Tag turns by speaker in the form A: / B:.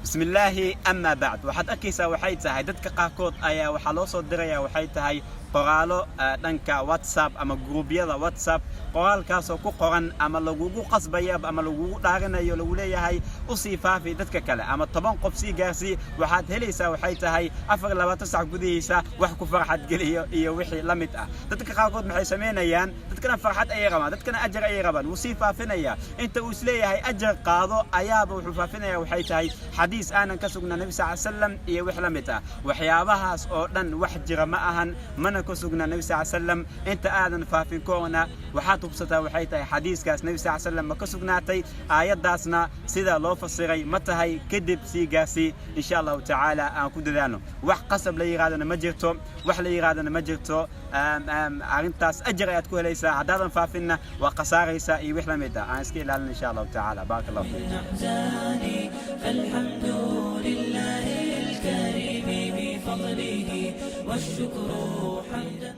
A: بسم الله أما بعد waxaad arkaysaa waxay tahay dadka qaarkood ayaa waxa loo soo diraya waxay tahay qoraalo dhanka WhatsApp ama gruubyada WhatsApp qoraalkaas oo ku qoran ama lagugu qasbayo ama lagugu dhaarinayo lagu leeyahay u sii faafi dadka kale ama 10 qof sii gaarsi waxaad helaysaa waxay tahay 24 saac gudihiisa wax ku farxad geliyo iyo wixii la mid ah dadka qaarkood maxay sameynayaan dadkana farxad ay rabaan dadkana ajar ay rabaan wuu sii faafinaya inta uu isleeyahay ajar qaado ayaaba wuxuu faafinaya waxay tahay xadiis aanan ka sugnaa nabi sallallahu alayhi wasallam iyo wix la mid ah waxyaabahaas oo dhan wax jira ma ahan mana ka sugnaa nabi sallallahu alayhi wasallam inta aadan faafin koona waxaad hubsataa waxay tahay xadiiskaas nabi sallallahu alayhi wasallam ma ka sugnaatay aayadaasna sida loo fasiray ma tahay kadib sii gaasi insha Allah ta'ala aan ku dadaano wax qasab la yiraahdo ma jirto wax la yiraahdo ma jirto arintaas ajar aad ku helaysaa hadaadan faafinna waa qasaaraysa iyo wix la mid ah aan iska ilaalin insha Allah ta'ala barakallahu
B: فالحمد لله الكريم بفضله والشكر حمدا